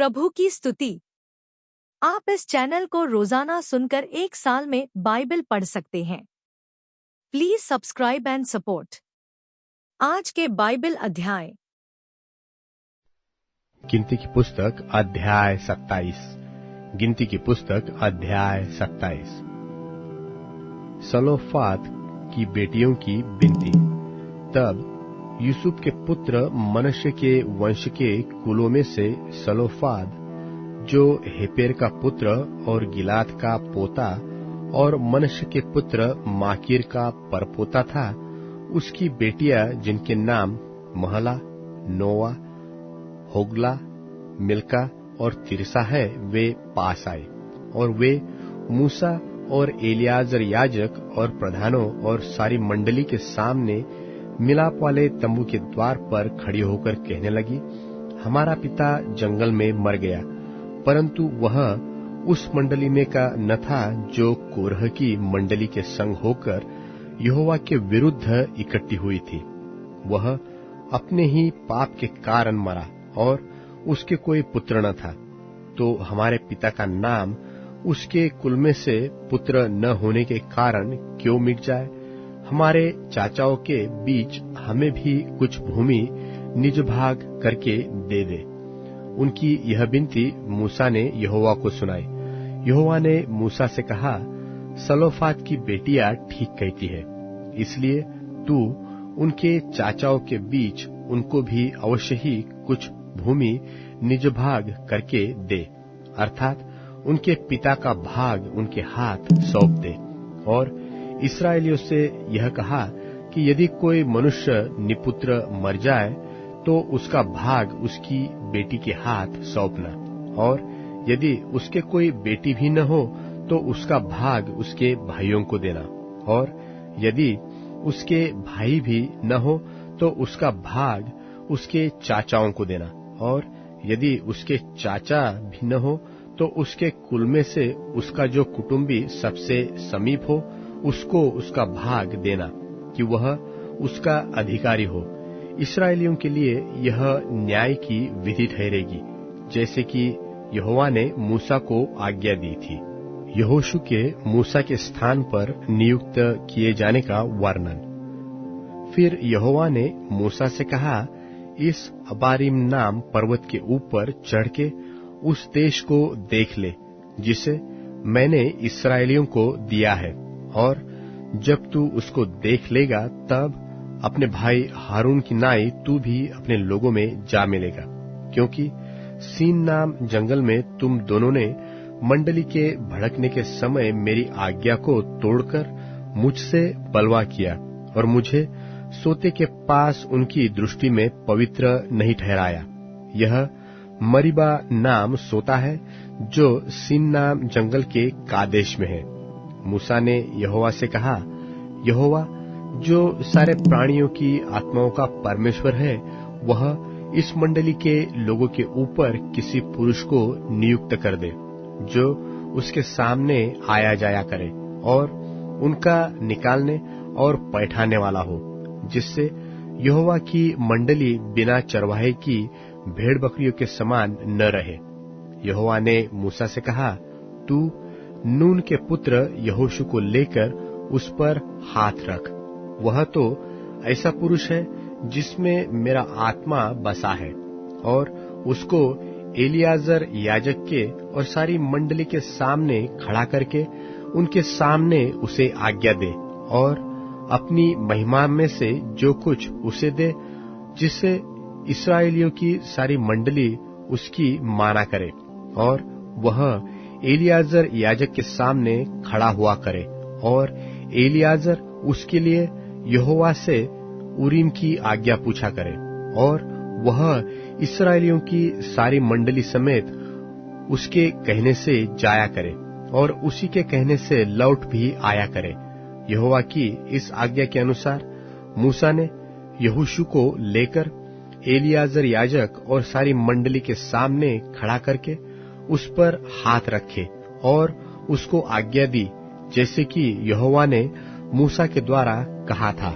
प्रभु की स्तुति। आप इस चैनल को रोजाना सुनकर 1 साल में बाइबल पढ़ सकते हैं। Please subscribe and support. आज के बाइबल अध्याय। गिनती की पुस्तक अध्याय 27। गिनती की पुस्तक अध्याय 27। सलोफाद की बेटियों की बिनती। तब यूसुफ के पुत्र मनश्शे के वंश के कुलों में से सलोफाद, जो हेपेर का पुत्र और गिलाद का पोता और मनश्शे के पुत्र माकीर का परपोता था, उसकी बेटियां जिनके नाम महला, नोआ, होगला, मिल्का और तिरसा है, वे पास आए। और वे मूसा और एलियाजर याजक और प्रधानों और सारी मंडली के सामने मिलाप वाले तंबू के द्वार पर खड़ी होकर कहने लगी, हमारा पिता जंगल में मर गया। परंतु वह उस मंडली में का न था जो कोरह की मंडली के संग होकर यहोवा के विरुद्ध इकट्ठी हुई थी। वह अपने ही पाप के कारण मरा और उसके कोई पुत्र न था। तो हमारे पिता का नाम उसके कुल में से पुत्र न होने के कारण क्यों मिट जाए? हमारे चाचाओं के बीच हमें भी कुछ भूमि निज भाग करके दे दे। उनकी यह विनती मूसा ने यहोवा को सुनाई। यहोवा ने मूसा से कहा, सलोफाद की बेटियां ठीक कहती है, इसलिए तू उनके चाचाओं के बीच उनको भी अवश्य ही कुछ भूमि निज भाग करके दे, अर्थात उनके पिता का भाग उनके हाथ सौंप दे। और इस्राएलियों से यह कहा कि यदि कोई मनुष्य निपुत्र मर जाए तो उसका भाग उसकी बेटी के हाथ सौंपना, और यदि उसके कोई बेटी भी न हो तो उसका भाग उसके भाइयों को देना, और यदि उसके भाई भी न हो तो उसका भाग उसके चाचाओं को देना, और यदि उसके चाचा भी न हो तो उसके कुल में से उसका जो कुटुंबी सबसे समीप हो उसको उसका भाग देना, कि वह उसका अधिकारी हो। इस्राएलियों के लिए यह न्याय की विधि ठहरेगी, जैसे कि यहोवा ने मूसा को आज्ञा दी थी। यहोशू के मूसा के स्थान पर नियुक्त किए जाने का वर्णन। फिर यहोवा ने मूसा से कहा, इस अबारीम नाम पर्वत के ऊपर चढ़ के उस देश को देख ले जिसे मैंने इस्राएलियों को दिया है, और जब तू उसको देख लेगा तब अपने भाई हारून की नाई तू भी अपने लोगों में जा मिलेगा, क्योंकि सीन नाम जंगल में तुम दोनों ने मंडली के भड़कने के समय मेरी आज्ञा को तोड़कर मुझसे बलवा किया और मुझे सोते के पास उनकी दृष्टि में पवित्र नहीं ठहराया। यह मरीबा नाम सोता है जो सीन नाम जंगल के कादेश में है। मूसा ने यहोवा से कहा, यहोवा जो सारे प्राणियों की आत्माओं का परमेश्वर है, वह इस मंडली के लोगों के ऊपर किसी पुरुष को नियुक्त कर दे जो उसके सामने आया जाया करे और उनका निकालने और पैठाने वाला हो, जिससे यहोवा की मंडली बिना चरवाहे की भेड़ बकरियों के समान न रहे। यहोवा ने मूसा से कहा, तू नून के पुत्र यहोशू को लेकर उस पर हाथ रख। वह तो ऐसा पुरुष है जिसमें मेरा आत्मा बसा है, और उसको एलियाजर याजक के और सारी मंडली के सामने खड़ा करके उनके सामने उसे आज्ञा दे, और अपनी महिमा में से जो कुछ उसे दे, जिससे इस्राएलियों की सारी मंडली उसकी माना करे, और वह एलियाजर याजक के सामने खड़ा हुआ करे, और एलियाजर उसके लिए यहोवा से उरीम की आज्ञा पूछा करे, और वह इस्राएलियों की सारी मंडली समेत उसके कहने से जाया करे और उसी के कहने से लौट भी आया करे। यहोवा की इस आज्ञा के अनुसार मूसा ने यहोशू को लेकर एलियाजर याजक और सारी मंडली के सामने खड़ा करके उस पर हाथ रखे और उसको आज्ञा दी, जैसे कि यहोवा ने मूसा के द्वारा कहा था।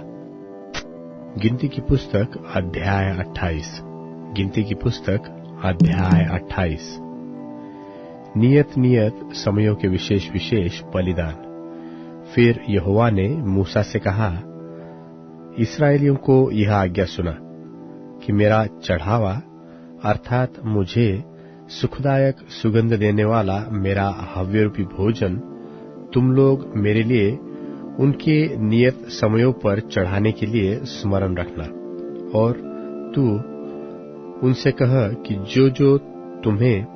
गिनती की पुस्तक अध्याय 28। गिनती की पुस्तक अध्याय 28। नियत नियत समयों के विशेष विशेष बलिदान। फिर यहोवा ने मूसा से कहा, इस्राएलियों को यह आज्ञा सुना कि मेरा चढ़ावा अर्थात मुझे सुखदायक सुगंध देने वाला मेरा हव्य रूपी भोजन तुम लोग मेरे लिए उनके नियत समयों पर चढ़ाने के लिए स्मरण रखना। और तू उनसे कह कि जो जो तुम्हें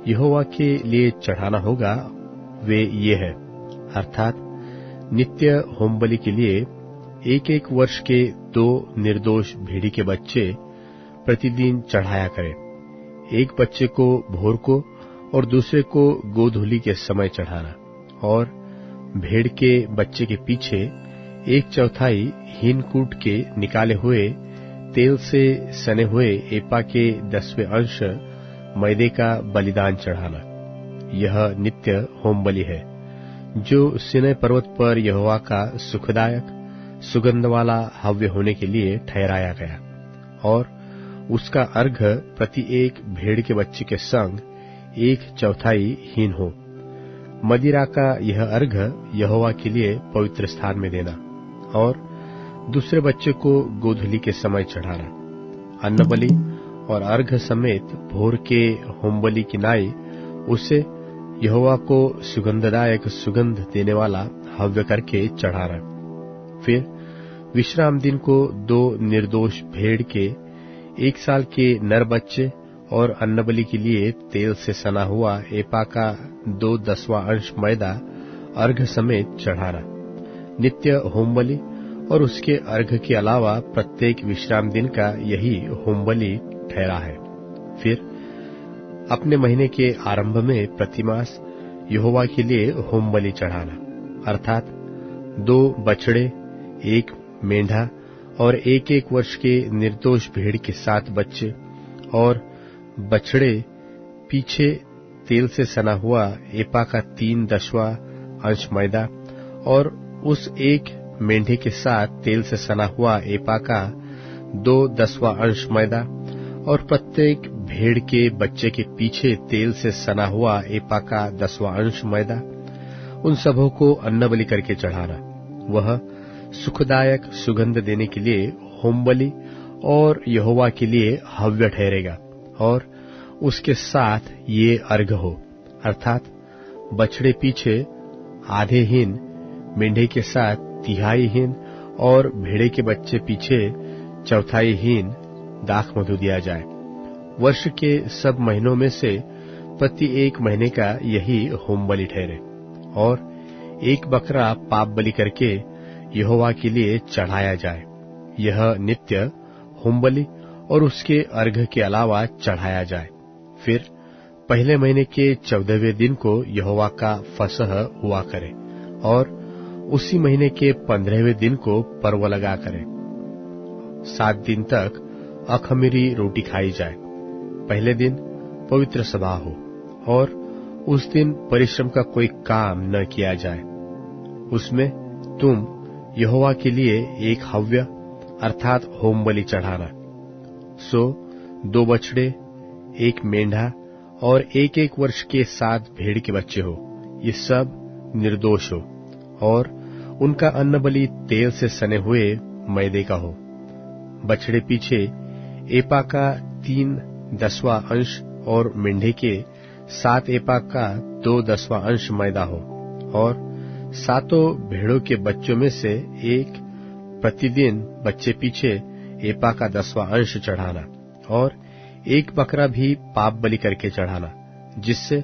यहोवा के लिए चढ़ाना होगा वे ये है, अर्थात नित्य होमबलि के लिए एक एक वर्ष के 2 निर्दोष भेड़ी के बच्चे प्रतिदिन चढ़ाया करें। एक बच्चे को भोर को और दूसरे को गोधूली के समय चढ़ाना। और भेड़ के बच्चे के पीछे 1/4 हीन कूट के निकाले हुए तेल से सने हुए एपा के 10वें अंश मैदे का बलिदान चढ़ाना। यह नित्य होमबलि है, जो सिनै पर्वत पर यहोवा का सुखदायक सुगंध वाला हव्य होने के लिए ठहराया गया। और उसका अर्घ्य प्रति एक भेड़ के बच्चे के संग 1/4 हीन हो। मदिरा का यह अर्घ्य यहोवा के लिए पवित्र स्थान में देना। और दूसरे बच्चे को गोधूली के समय चढ़ाना। अन्नबलि और अर्घ्य समेत भोर के होमबलि की नाई उसे यहोवा को सुगंधदायक सुगंध देने वाला हव्य करके चढ़ाना। फिर विश्राम दिन को 2 निर्दोष भेड़ के 1 साल के नर बच्चे और अन्नबलि के लिए तेल से सना हुआ एपा का 2/10वां अंश मैदा अर्घ्य समेत चढ़ाना। नित्य होमबलि और उसके अर्घ्य के अलावा प्रत्येक विश्राम दिन का यही होमबलि ठहरा है। फिर अपने महीने के आरंभ में प्रतिमास यहोवा के लिए होमबलि चढ़ाना, अर्थात 2 बछड़े, 1 मेंढा और 1 वर्ष के निर्दोष भेड़ के 7 बच्चे। और बछड़े पीछे तेल से सना हुआ एपा का 3/10वां अंश मैदा और उस 1 मेंढे के साथ तेल से सना हुआ एपा का 2/10वां अंश मैदा। और प्रत्येक भेड़ के बच्चे के पीछे तेल से सना हुआ एपा का 10वां अंश मैदा। उन सबों को अन्नबलि करके चढ़ाना। वह सुखदायक सुगंध देने के लिए होमबलि और यहोवा के लिए हव्य ठहरेगा। और उसके साथ ये अर्घ हो, अर्थात बछड़े पीछे आधे हीन, मेंढे के साथ 1/3 हीन और भेड़े के बच्चे पीछे 1/4 हीन दाख मधु दिया जाए। वर्ष के सब महीनों में से प्रति 1 महीने का यही होमबलि ठहरे। और 1 बकरा पाप बलि करके यहोवा के लिए चढ़ाया जाए। यह नित्य होमबलि और उसके अर्घ के अलावा चढ़ाया जाए। फिर पहले महीने के 14वें दिन को यहोवा का फसह हुआ करे और उसी महीने के 15वें दिन को पर्व लगा करें। 7 दिन तक अखमीरी रोटी खाई जाए। पहले दिन पवित्र सभा हो और उस दिन परिश्रम का कोई काम न किया जाए। उसमें तुम यहोवा के लिए एक हव्य अर्थात होमबलि चढ़ाना। सो 2 बछड़े, 1 मेंढा और 1 वर्ष के 7 भेड़ के बच्चे हो। ये सब निर्दोष हो और उनका अन्नबलि तेल से सने हुए मैदे का हो। बछड़े पीछे एपा का 3/10वां अंश और मेंढे के 7 एपा का 2/10वां अंश मैदा हो। और 7 भेड़ों के बच्चों में से एक प्रतिदिन बच्चे पीछे एपा का 10वां अंश चढ़ाना। और 1 बकरा भी पाप बलि करके चढ़ाना, जिससे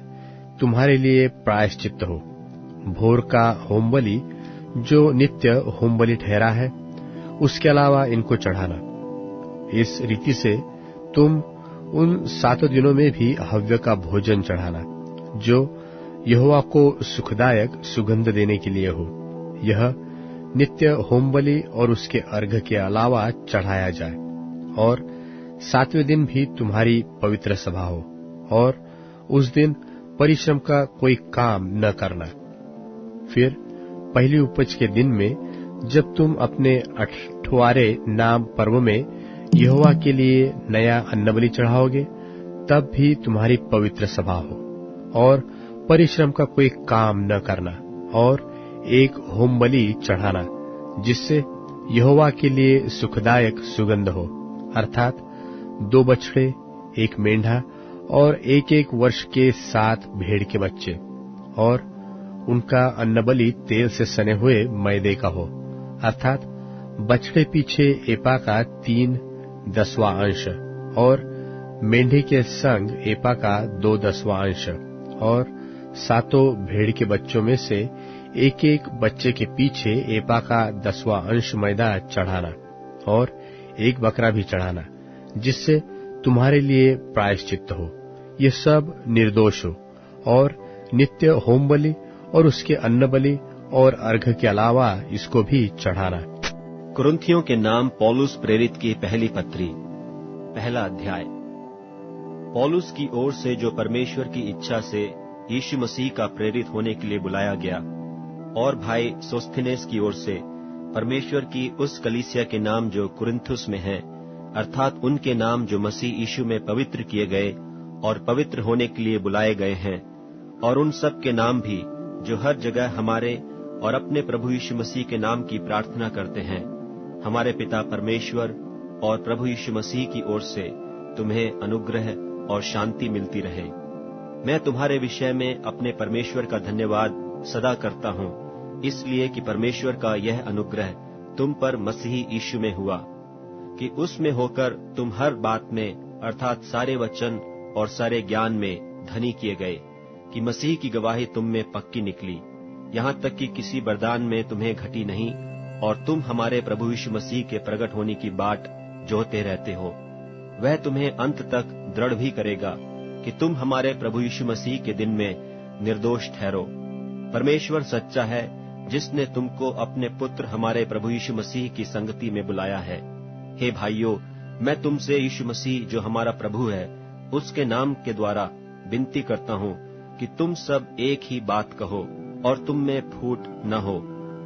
तुम्हारे लिए प्रायश्चित्त हो। भोर का होमबलि जो नित्य होमबलि ठहरा है, उसके अलावा इनको चढ़ाना। इस रीति से तुम उन 7 दिनों में भी हव्य का भोजन चढ़ाना, जो यहोवा को सुखदायक सुगंध देने के लिए हो। यह नित्य होमबलि और उसके अर्घ के अलावा चढ़ाया जाए। और 7वें दिन भी तुम्हारी पवित्र सभा हो और उस दिन परिश्रम का कोई काम न करना। फिर पहली उपज के दिन में जब तुम अपने 8वारे नाम पर्व में यहोवा के लिए नया अन्नबलि चढ़ाओगे, तब भी तुम्हारी पवित्र सभा हो, और परिश्रम का कोई काम न करना, और एक होम बलि चढ़ाना जिससे यहोवा के लिए सुखदायक सुगंध हो, अर्थात 2 बछड़े, 1 मेंढा और 1 वर्ष के 7 भेड़ के बच्चे, और उनका अन्नबलि तेल से सने हुए मैदे का हो, अर्थात बछड़े पीछे एपा का 3/10वां अंश, और मेंढे के संग एपा का 2/10वां अंश, और 7 भेड़ के बच्चों में से 1 बच्चे के पीछे एपा का 10वां अंश मैदा चढ़ाना, और 1 बकरा भी चढ़ाना जिससे तुम्हारे लिए प्रायश्चित्त हो। ये सब निर्दोष हो, और नित्य होम बलि और उसके अन्न बलि और अर्घ के अलावा इसको भी चढ़ाना। कुरिन्थियों के नाम पौलुस प्रेरित की पहली पत्री, पहला अध्याय। पौलुस की ओर से जो परमेश्वर की इच्छा से यीशु मसीह का प्रेरित होने के लिए बुलाया गया, और भाई सोस्थिनेस की ओर से परमेश्वर की उस कलीसिया के नाम जो कुरिन्थुस में है, अर्थात उनके नाम जो मसीह यीशु में पवित्र किए गए और पवित्र होने के लिए बुलाए गए हैं, और उन सब के नाम भी जो हर जगह हमारे और अपने प्रभु यीशु मसीह के नाम की प्रार्थना करते हैं। हमारे पिता परमेश्वर और प्रभु यीशु मसीह की ओर से तुम्हें अनुग्रह और शांति मिलती रहे। मैं तुम्हारे विषय में अपने परमेश्वर का धन्यवाद सदा करता हूँ, इसलिए कि परमेश्वर का यह अनुग्रह तुम पर मसीह यीशु में हुआ, कि उसमें होकर तुम हर बात में अर्थात सारे वचन और सारे ज्ञान में धनी किए गए, कि मसीह की गवाही तुम में पक्की निकली, यहाँ तक कि किसी वरदान में तुम्हें घटी नहीं, और तुम हमारे प्रभु यीशु मसीह के प्रकट होने की बाट जोहते रहते हो। वह तुम्हें अंत तक दृढ़ भी करेगा कि तुम हमारे प्रभु यीशु मसीह के दिन में निर्दोष ठहरो। परमेश्वर सच्चा है, जिसने तुमको अपने पुत्र हमारे प्रभु यीशु मसीह की संगति में बुलाया है। हे भाइयों, मैं तुमसे यीशु मसीह जो हमारा प्रभु है उसके नाम के द्वारा विनती करता हूँ कि तुम सब एक ही बात कहो और तुम में फूट न हो,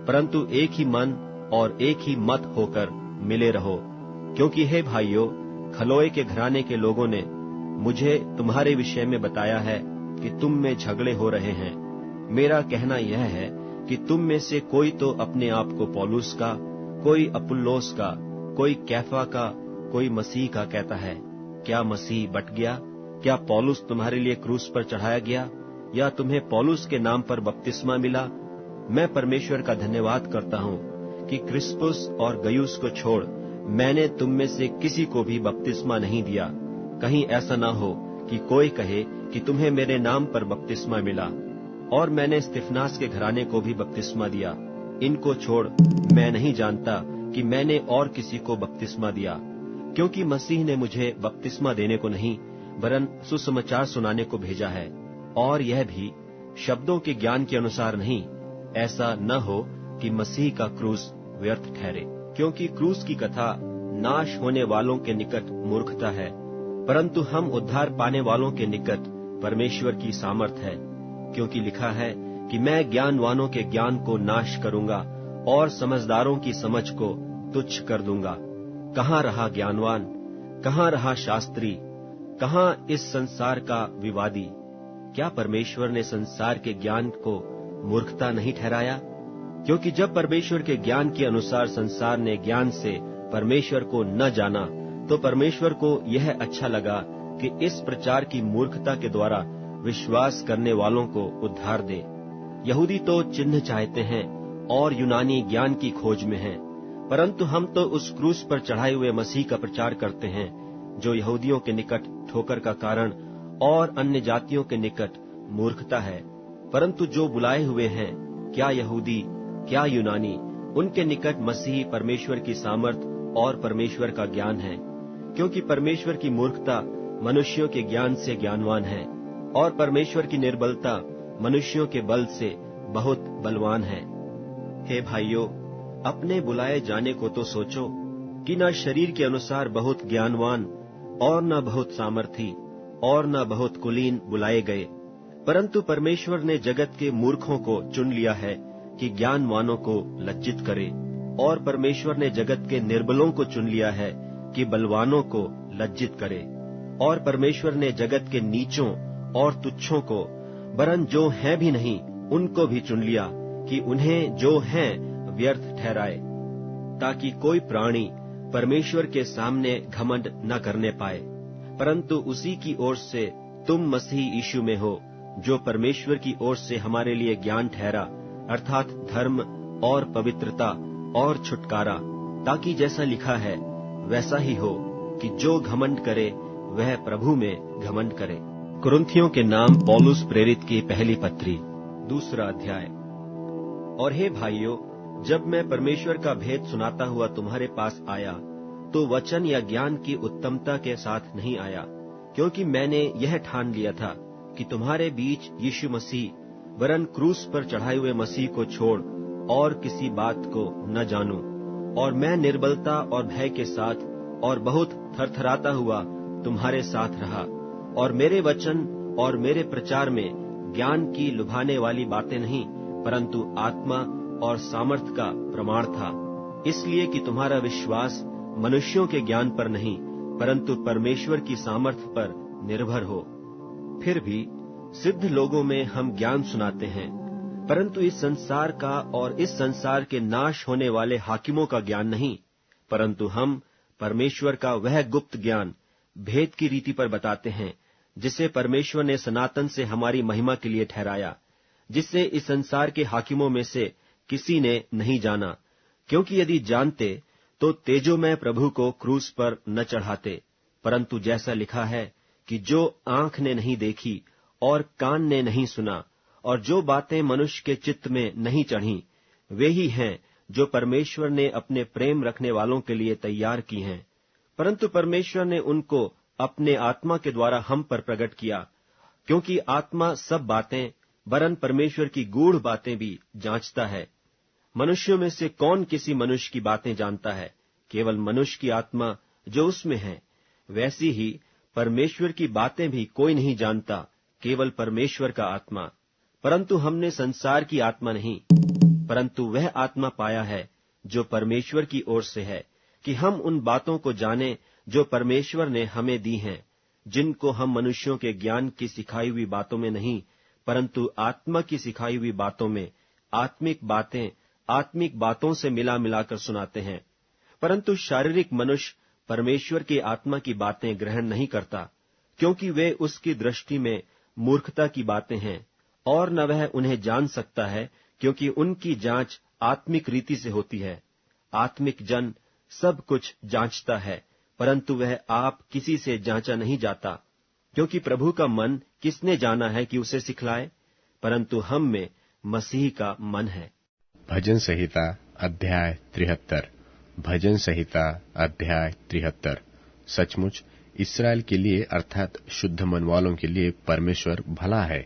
परंतु एक ही मन और एक ही मत होकर मिले रहो। क्योंकि हे भाइयों, खलोए के घराने के लोगों ने मुझे तुम्हारे विषय में बताया है कि तुम में झगड़े हो रहे हैं। मेरा कहना यह है कि तुम में से कोई तो अपने आप को पौलुस का, कोई अपुल्लोस का, कोई कैफा का, कोई मसीह का कहता है। क्या मसीह बट गया? क्या पौलुस तुम्हारे लिए क्रूस पर चढ़ाया गया, या तुम्हें पौलुस के नाम पर बपतिस्मा मिला? मैं परमेश्वर का धन्यवाद करता हूँ कि क्रिस्पुस और गयुस को छोड़ मैंने तुम में से किसी को भी बपतिस्मा नहीं दिया। कहीं ऐसा न हो कि कोई कहे कि तुम्हें मेरे नाम पर बपतिस्मा मिला। और मैंने स्तिफनास के घराने को भी बपतिस्मा दिया। इनको छोड़ मैं नहीं जानता कि मैंने और किसी को बपतिस्मा दिया, क्योंकि मसीह ने मुझे बपतिस्मा देने को नहीं वरन सुसमाचार सुनाने को भेजा है, और यह भी शब्दों के ज्ञान के अनुसार नहीं, ऐसा न हो कि मसीह का क्रूस व्यर्थ ठहरे। क्योंकि क्रूस की कथा नाश होने वालों के निकट मूर्खता है, परंतु हम उद्धार पाने वालों के निकट परमेश्वर की सामर्थ है। क्योंकि लिखा है कि मैं ज्ञानवानों के ज्ञान को नाश करूंगा और समझदारों की समझ को तुच्छ कर दूंगा। कहाँ रहा ज्ञानवान, कहाँ रहा शास्त्री, कहाँ इस संसार का विवादी? क्या परमेश्वर ने संसार के ज्ञान को मूर्खता नहीं ठहराया? क्योंकि जब परमेश्वर के ज्ञान के अनुसार संसार ने ज्ञान से परमेश्वर को न जाना, तो परमेश्वर को यह अच्छा लगा कि इस प्रचार की मूर्खता के द्वारा विश्वास करने वालों को उद्धार दे। यहूदी तो चिन्ह चाहते हैं और यूनानी ज्ञान की खोज में हैं, परंतु हम तो उस क्रूस पर चढ़ाए हुए मसीह का प्रचार करते हैं, जो यहूदियों के निकट ठोकर का कारण और अन्य जातियों के निकट मूर्खता है, परंतु जो बुलाए हुए हैं, क्या यहूदी क्या यूनानी, उनके निकट मसीह परमेश्वर की सामर्थ और परमेश्वर का ज्ञान है। क्योंकि परमेश्वर की मूर्खता मनुष्यों के ज्ञान से ज्ञानवान है, और परमेश्वर की निर्बलता मनुष्यों के बल से बहुत बलवान है। हे भाइयों, अपने बुलाए जाने को तो सोचो कि न शरीर के अनुसार बहुत ज्ञानवान और न बहुत सामर्थी और न बहुत कुलीन बुलाए गए, परंतु परमेश्वर ने जगत के मूर्खों को चुन लिया है कि ज्ञानवानों को लज्जित करे, और परमेश्वर ने जगत के निर्बलों को चुन लिया है कि बलवानों को लज्जित करे। और परमेश्वर ने जगत के नीचों और तुच्छों को, वरन जो हैं भी नहीं, उनको भी चुन लिया कि उन्हें जो हैं व्यर्थ ठहराए, ताकि कोई प्राणी परमेश्वर के सामने घमंड न करने पाए, परंतु उसी की ओर से तुम मसीह यीशु में हो, जो परमेश्वर की ओर से हमारे लिए ज्ञान ठहरा, अर्थात धर्म और पवित्रता और छुटकारा, ताकि जैसा लिखा है वैसा ही हो कि जो घमंड करे वह प्रभु में घमंड करे। कुरिन्थियों के नाम पौलुस प्रेरित की पहली पत्री, 2 अध्याय। और हे भाइयों, जब मैं परमेश्वर का भेद सुनाता हुआ तुम्हारे पास आया, तो वचन या ज्ञान की उत्तमता के साथ नहीं आया, क्योंकि मैंने यह ठान लिया था कि तुम्हारे बीच यीशु मसीह वरन क्रूस पर चढ़ाए हुए मसीह को छोड़ और किसी बात को न जानूं। और मैं निर्बलता और भय के साथ और बहुत थरथराता हुआ तुम्हारे साथ रहा, और मेरे वचन और मेरे प्रचार में ज्ञान की लुभाने वाली बातें नहीं, परंतु आत्मा और सामर्थ का प्रमाण था, इसलिए कि तुम्हारा विश्वास मनुष्यों के ज्ञान पर नहीं, परंतु परमेश्वर की सामर्थ पर निर्भर हो। फिर भी सिद्ध लोगों में हम ज्ञान सुनाते हैं, परंतु इस संसार का और इस संसार के नाश होने वाले हाकिमों का ज्ञान नहीं, परंतु हम परमेश्वर का वह गुप्त ज्ञान भेद की रीति पर बताते हैं, जिसे परमेश्वर ने सनातन से हमारी महिमा के लिए ठहराया, जिससे इस संसार के हाकिमों में से किसी ने नहीं जाना, क्योंकि यदि जानते तो तेजोमय प्रभु को क्रूस पर न चढ़ाते। परंतु जैसा लिखा है कि जो आंख ने नहीं देखी और कान ने नहीं सुना और जो बातें मनुष्य के चित्त में नहीं चढ़ी, वे ही हैं जो परमेश्वर ने अपने प्रेम रखने वालों के लिए तैयार की हैं। परंतु परमेश्वर ने उनको अपने आत्मा के द्वारा हम पर प्रकट किया, क्योंकि आत्मा सब बातें वरन परमेश्वर की गूढ़ बातें भी जांचता है। मनुष्यों में से कौन किसी मनुष्य की बातें जानता है? केवल मनुष्य की आत्मा जो उसमें है। वैसी ही परमेश्वर की बातें भी कोई नहीं जानता, केवल परमेश्वर का आत्मा। परंतु हमने संसार की आत्मा नहीं, परंतु वह आत्मा पाया है जो परमेश्वर की ओर से है, कि हम उन बातों को जाने जो परमेश्वर ने हमें दी हैं, जिनको हम मनुष्यों के ज्ञान की सिखाई हुई बातों में नहीं, परंतु आत्मा की सिखाई हुई बातों में आत्मिक बातें आत्मिक बातों से मिला मिलाकर सुनाते हैं। परंतु शारीरिक मनुष्य परमेश्वर की आत्मा की बातें ग्रहण नहीं करता, क्योंकि वे उसकी दृष्टि में मूर्खता की बातें हैं, और न वह उन्हें जान सकता है, क्योंकि उनकी जांच आत्मिक रीति से होती है। आत्मिक जन सब कुछ जांचता है, परंतु वह आप किसी से जांचा नहीं जाता, क्योंकि प्रभु का मन किसने जाना है कि उसे सिखलाए? परंतु हम में मसीह का मन है। भजन संहिता अध्याय 73। भजन संहिता अध्याय 73। सचमुच इस्राएल के लिए अर्थात शुद्ध मन वालों के लिए परमेश्वर भला है।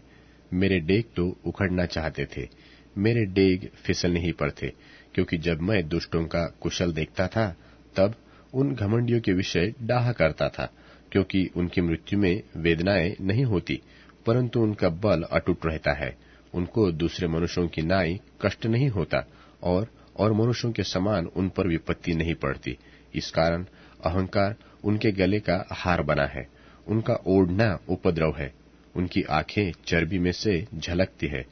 मेरे डेग तो उखड़ना चाहते थे, मेरे डेग फिसलने ही पर थे, क्योंकि जब मैं दुष्टों का कुशल देखता था, तब उन घमंडियों के विषय डाहा करता था, क्योंकि उनकी मृत्यु में वेदनाएं नहीं होती, परंतु उनका बल अटूट रहता है। उनको दूसरे मनुष्यों की नाई कष्ट नहीं होता, और मनुष्यों के समान उन पर विपत्ति नहीं पड़ती। इस कारण अहंकार उनके गले का हार बना है, उनका ओढ़ना उपद्रव है, उनकी आंखें चर्बी में से झलकती है,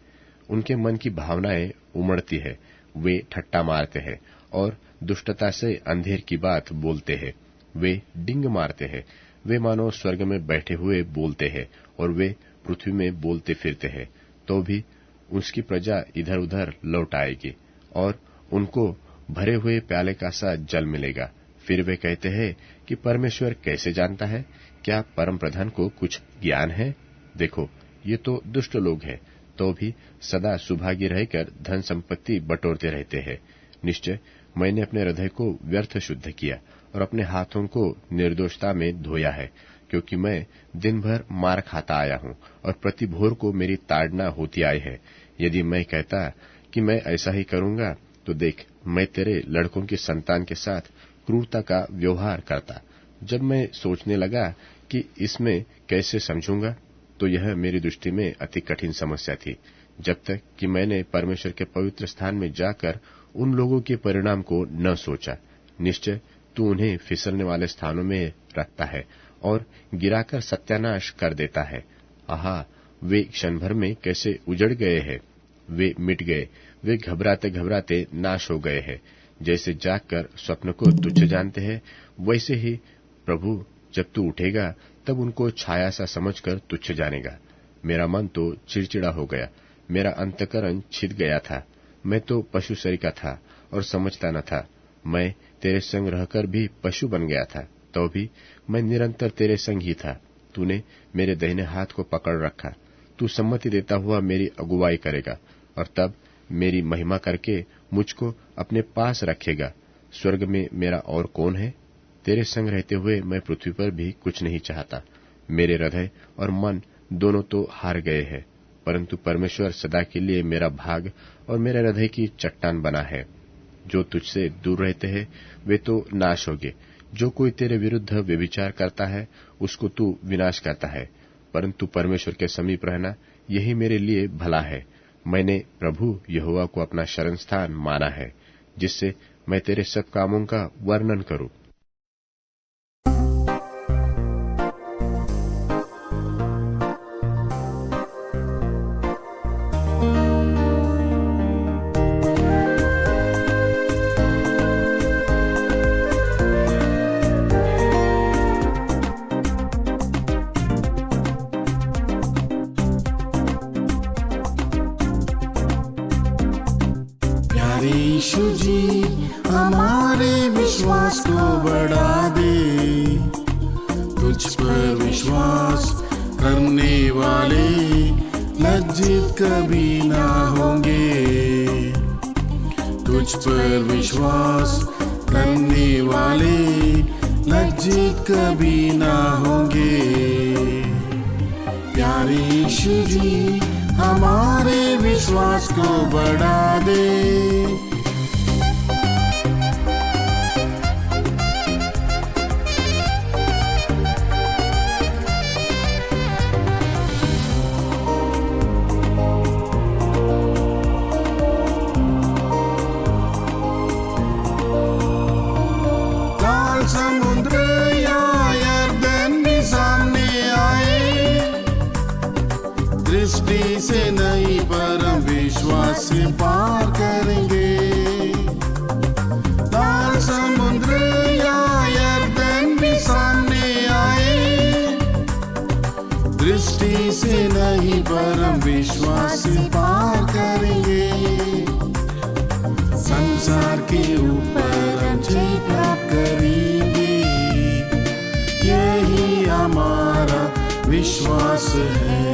उनके मन की भावनाएं उमड़ती है। वे ठट्टा मारते हैं और दुष्टता से अंधेर की बात बोलते हैं। वे डिंग मारते हैं, वे मानो स्वर्ग में बैठे हुए बोलते हैं, और वे पृथ्वी में बोलते फिरते हैं। तो भी उसकी प्रजा इधर उधर लौट आएगी, और उनको भरे हुए प्याले का सा जल मिलेगा। फिर वे कहते हैं कि परमेश्वर कैसे जानता है? क्या परम प्रधान को कुछ ज्ञान है? देखो, ये तो दुष्ट लोग हैं, तो भी सदा सुभागी रहकर धन संपत्ति बटोरते रहते हैं। निश्चय मैंने अपने हृदय को व्यर्थ शुद्ध किया और अपने हाथों को निर्दोषता में धोया है, क्योंकि मैं दिन भर मार खाता आया हूँ और प्रति भोर को मेरी ताड़ना होती आई है। यदि मैं कहता कि मैं ऐसा ही करूंगा, तो देख, मैं तेरे लड़कों की संतान के साथ क्रूरता का व्यवहार करता। जब मैं सोचने लगा कि इसमें कैसे समझूंगा, तो यह मेरी दृष्टि में अति कठिन समस्या थी, जब तक कि मैंने परमेश्वर के पवित्र स्थान में जाकर उन लोगों के परिणाम को न सोचा। निश्चय तू उन्हें फिसलने वाले स्थानों में रखता है और गिराकर सत्यानाश कर देता है। आहा, वे क्षण भर में कैसे उजड़ गए हैं, वे मिट गए, वे घबराते घबराते नाश हो गए हैं। जैसे जागकर स्वप्न को तुच्छ जानते हैं, वैसे ही प्रभु जब तू उठेगा तब उनको छाया सा समझकर तुच्छ जानेगा। मेरा मन तो चिड़चिड़ा हो गया, मेरा अंतकरण छिद गया था। मैं तो पशु शरीर का था और समझता न था। मैं तेरे संग रहकर भी पशु बन गया था, तो भी मैं निरंतर तेरे संग ही था। तूने मेरे दाहिने हाथ को पकड़ रखा। तू सम्मति देता हुआ मेरी अगुवाई करेगा और तब मेरी महिमा करके मुझको अपने पास रखेगा। स्वर्ग में मेरा और कौन है? तेरे संग रहते हुए मैं पृथ्वी पर भी कुछ नहीं चाहता। मेरे हृदय और मन दोनों तो हार गए हैं, परंतु परमेश्वर सदा के लिए मेरा भाग और मेरे हृदय की चट्टान बना है। जो तुझसे दूर रहते हैं वे तो नाश होंगे। जो कोई तेरे विरुद्ध व्यभिचार करता है उसको तू विनाश करता है, परंतु परमेश्वर के समीप रहना यही मेरे लिए भला है। मैंने प्रभु यहोवा को अपना शरण स्थान माना है, जिससे मैं तेरे सब कामों का वर्णन करूं। यीशु जी हमारे विश्वास को बढ़ा दे। तुझ पर विश्वास करने वाले लज्जित कभी ना होंगे। तुझ पर विश्वास करने वाले लज्जित कभी ना होंगे। प्यारे यीशु जी हमारे विश्वास को बढ़ा दे। काल समुद्र या यरदन भी सामने आए, दृष्टि से नहीं परम विश्वास से पार करेंगे। लाल समुद्र या यरदन भी सामने आए, दृष्टि से नहीं परम विश्वास से पार करेंगे। संसार के ऊपर हम जय प्राप्त करेंगे, यही हमारा विश्वास है।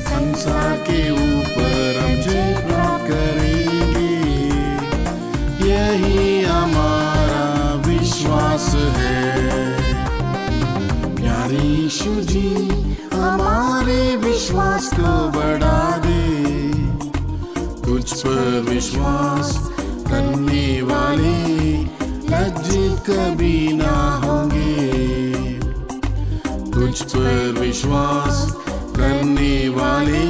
संसार के ऊपर हम जय प्राप्त करेंगे, यही हमारा विश्वास है। प्यारे यीशु जी हमारे विश्वास को बढ़ा दे। तुझ पर विश्वास करने वाले लज्जित कभी ना होंगे। तुझ पर विश्वास करने वाले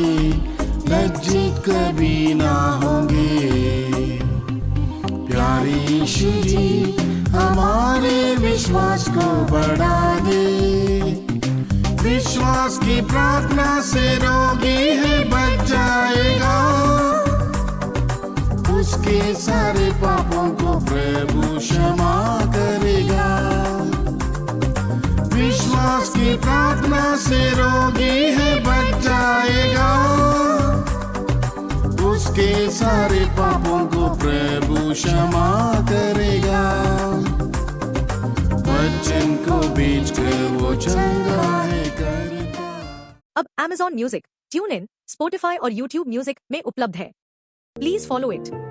लज्जित कभी ना होंगे। प्यारे यीशु जी हमारे विश्वास को बढ़ा दे। विश्वास की प्रार्थना से रोगी है बच जाएगा, उसके सारे पापों को प्रभु क्षमा करेगा। विश्वास की प्रार्थना से रोगी है बच जाएगा, उसके सारे पापों को प्रभु क्षमा करेगा। वचन को बेचकर वो चंगा है करता। अब Amazon music, tune in, Spotify और YouTube म्यूजिक में उपलब्ध है। Please follow it.